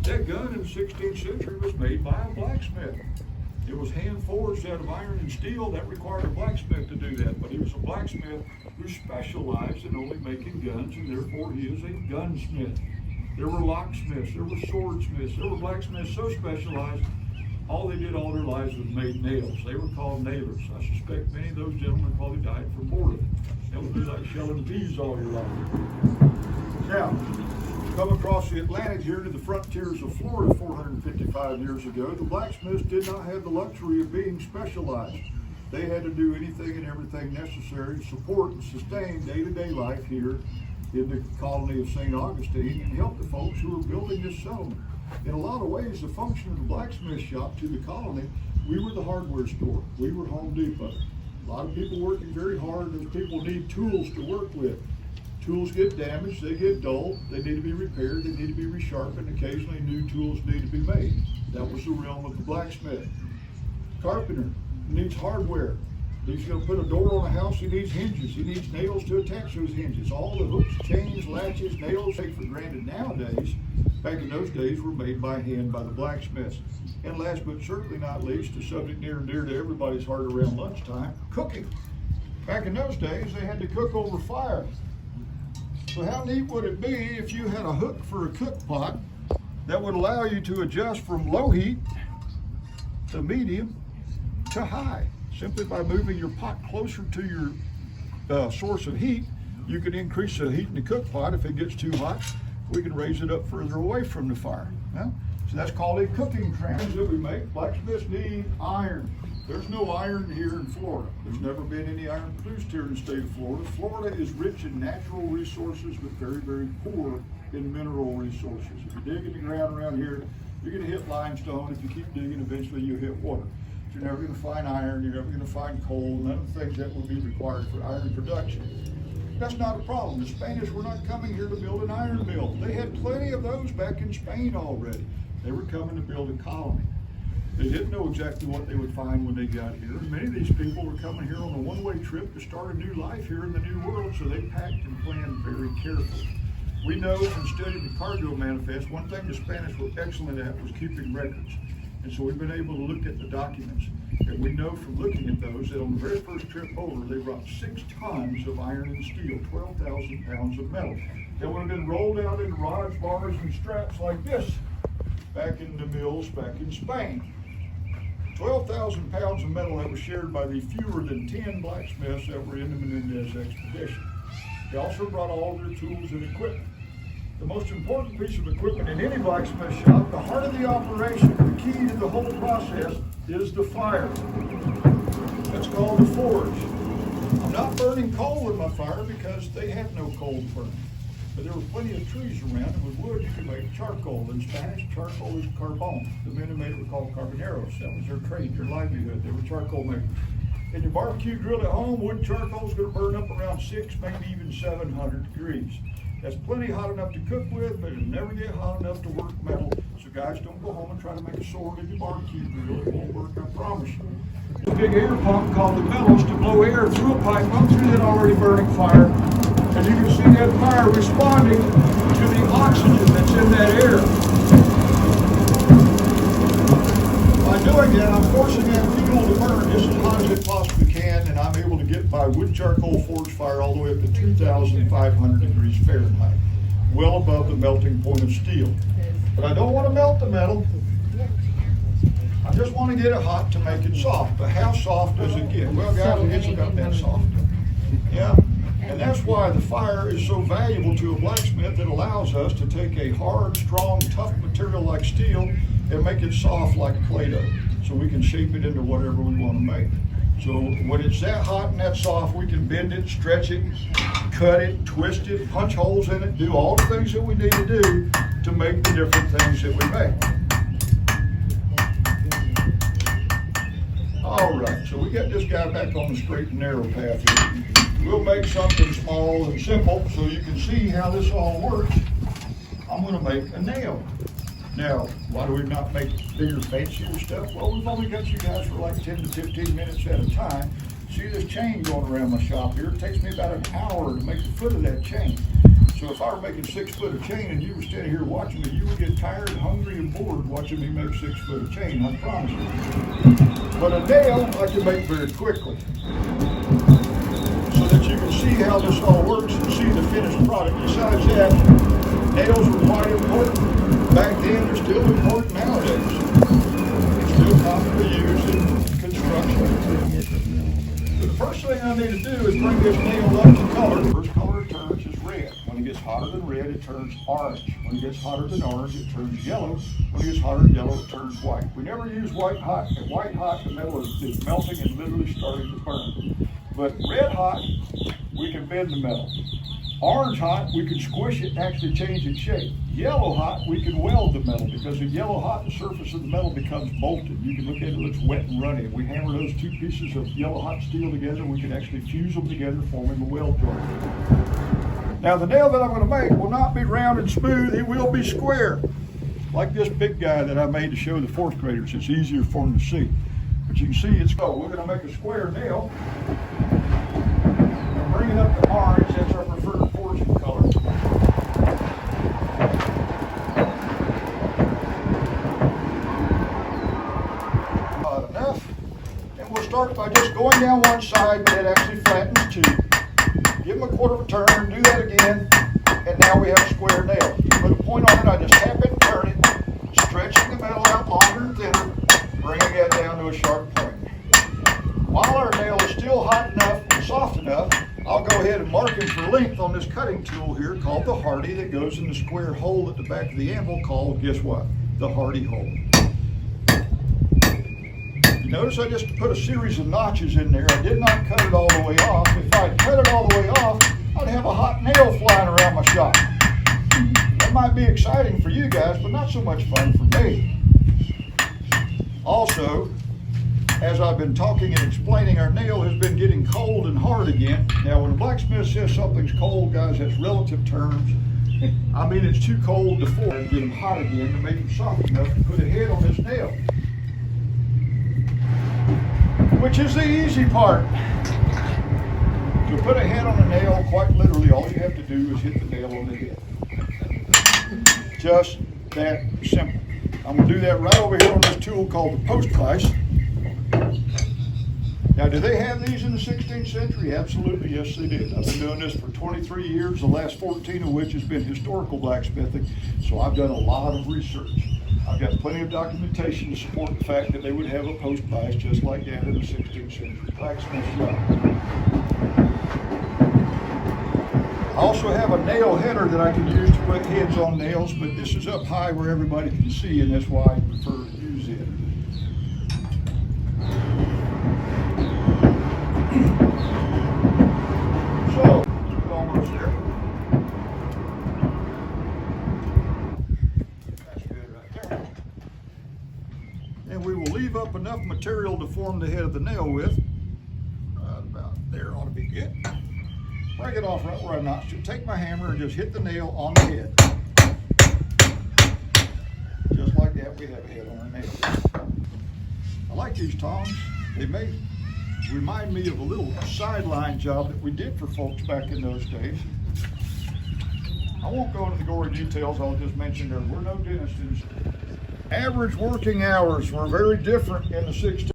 That gun in the 16th century was made by a blacksmith. It was hand forged out of iron and steel. That required a blacksmith to do that, but he was a blacksmith who specialized in only making guns, and therefore he is a gunsmith. There were locksmiths, there were swordsmiths, there were blacksmiths so specialized, all they did all their lives was make nails. They were called nailers. I suspect many of those gentlemen probably died from boredom. That would be like shelling bees all your life. Now, come across the Atlantic here to the frontiers of Florida 455 years ago, the blacksmiths did not have the luxury of being specialized. They had to do anything and everything necessary to support and sustain day-to-day life here in the colony of St. Augustine and help the folks who were building this settlement. In a lot of ways, the function of the blacksmith shop to the colony, we were the hardware store. We were Home Depot. A lot of people working very hard. Those people need tools to work with. Tools get damaged, they get dull, they need to be repaired, they need to be resharpened. Occasionally new tools need to be made. That was the realm of the blacksmith. Carpenter needs hardware. He's going to put a door on a house, he needs hinges, he needs nails to attach those hinges. All the hooks, chains, latches, nails, take for granted nowadays, back in those days were made by hand by the blacksmiths. And last but certainly not least, a subject near and dear to everybody's heart around lunchtime, cooking. Back in those days, they had to cook over fire. So how neat would it be if you had a hook for a cook pot that would allow you to adjust from low heat to medium to high? Simply by moving your pot closer to your source of heat, you can increase the heat in the cook pot. If it gets too hot, we can raise it up further away from the fire. So that's called a cooking tram that we make. Blacksmiths need iron. There's no iron here in Florida. There's never been any iron produced here in the state of Florida. Florida is rich in natural resources, but very, very poor in mineral resources. If you dig in the ground around here, you're going to hit limestone. If you keep digging, eventually you hit water. You're never going to find iron, you're never going to find coal, none of the things that would be required for iron production. That's not a problem. The Spanish were not coming here to build an iron mill. They had plenty of those back in Spain already. They were coming to build a colony. They didn't know exactly what they would find when they got here. Many of these people were coming here on a one-way trip to start a new life here in the New World, so they packed and planned very carefully. We know from studying the cargo manifest, one thing the Spanish were excellent at was keeping records. And so we've been able to look at the documents. And we know from looking at those that on the very first trip over, they brought 6 tons of iron and steel, 12,000 pounds of metal. That would have been rolled out in rods, bars, and straps like this back in the mills back in Spain. 12,000 pounds of metal that was shared by the fewer than 10 blacksmiths that were in the Menendez expedition. They also brought all their tools and equipment. The most important piece of equipment in any blacksmith shop, the heart of the operation, the key to the whole process, is the fire. That's called the forge. I'm not burning coal with my fire because they had no coal to burn. But there were plenty of trees around, and with wood you could make charcoal. In Spanish, charcoal is carbon. The men who made it were called carboneros. That was their trade, their livelihood. They were charcoal makers. In your barbecue grill at home, wood charcoal is going to burn up around 600, maybe even 700 degrees. That's plenty hot enough to cook with, but it'll never get hot enough to work metal. So guys, don't go home and try to make a sword in your barbecue grill. It won't work, I promise you. There's a big air pump called the bellows to blow air through a pipe up through that already burning fire. And you can see that fire responding to the oxygen that's in that air. By doing that, I'm forcing that fuel to burn just as hot as it possibly can, and I'm able to get my wood charcoal forge fire all the way up to 2,500 degrees Fahrenheit, well above the melting point of steel. But I don't want to melt the metal. I just want to get it hot to make it soft. But how soft does it get? Well, guys, it gets about that soft. Yeah. And that's why the fire is so valuable to a blacksmith. It allows us to take a hard, strong, tough material like steel and make it soft like Play-Doh, so we can shape it into whatever we want to make. So when it's that hot and that soft, we can bend it, stretch it, cut it, twist it, punch holes in it, do all the things that we need to do to make the different things that we make. All right, so we got this guy back on the straight and narrow path here. We'll make something small and simple so you can see how this all works. I'm going to make a nail. Now, why do we not make bigger, fancier stuff? Well, we've only got you guys for like 10 to 15 minutes at a time. See this chain going around my shop here? It takes me about an hour to make the foot of that chain. So if I were making 6 foot of chain and you were standing here watching me, you would get tired, hungry, and bored watching me make 6 foot of chain, I promise you. But a nail I can make very quickly. So that you can see how this all works and see the finished product. Besides that, nails were quite important back then. They're still important nowadays. Still commonly used in construction. So the first thing I need to do is bring this nail up to color. The first color it turns is red. When it gets hotter than red, it turns orange. When it gets hotter than orange, it turns yellow. When it gets hotter than yellow, it turns white. We never use white hot. At white hot, the metal is melting and literally starting to burn. But red hot, we can bend the metal. Orange hot, we can squish it and actually change its shape. Yellow hot, we can weld the metal, because at yellow hot, the surface of the metal becomes molten. You can look at it, it looks wet and runny. If we hammer those two pieces of yellow hot steel together, we can actually fuse them together, forming a weld joint. Now the nail that I'm going to make will not be round and smooth, it will be square. Like this big guy that I made to show the fourth graders, it's easier for them to see. But you can see it's go. We're going to make a square nail. Bring it up to orange, that's our preferred forging color. Not enough. And we'll start by just going down one side, but it actually flattens two. Give them a quarter of a turn, do that again, and now we have a square nail. Put a point on it, I just tap it and turn it, stretching the metal out longer and thinner, bringing it down to a sharp point. While our nail is still hot enough and soft enough, I'll go ahead and mark him for length on this cutting tool here called the Hardy that goes in the square hole at the back of the anvil called, guess what? The Hardy hole. You notice I just put a series of notches in there. I did not cut it all the way off. If I cut it all the way off, I'd have a hot nail flying around my shop. That might be exciting for you guys, but not so much fun for me. Also, as I've been talking and explaining, our nail has been getting cold and hard again. Now, when a blacksmith says something's cold, guys, that's relative terms. I mean, it's too cold to forge and get them hot again to make them soft enough to put a head on this nail. Which is the easy part. To put a head on a nail, quite literally, all you have to do is hit the nail on the head. Just that simple. I'm going to do that right over here on this tool called the post vise. Now, do they have these in the 16th century? Absolutely, yes they did. I've been doing this for 23 years, the last 14 of which has been historical blacksmithing, so I've done a lot of research. I've got plenty of documentation to support the fact that they would have a post vise just like that in the 16th century blacksmith shop. I also have a nail header that I can use to put heads on nails, but this is up high where everybody can see, and that's why I prefer to use it. So, we're almost there. That's good right there. And we will leave up enough material to form the head of the nail with. About there ought to be good. Break it off right where I notched it. Take my hammer and just hit the nail on the head. Just like that, we have a head on our nail. I like these tongs. They may remind me of a little sideline job that we did for folks back in those days. I won't go into the gory details, I'll just mention there were no dentists. Average working hours were very different in the 16th.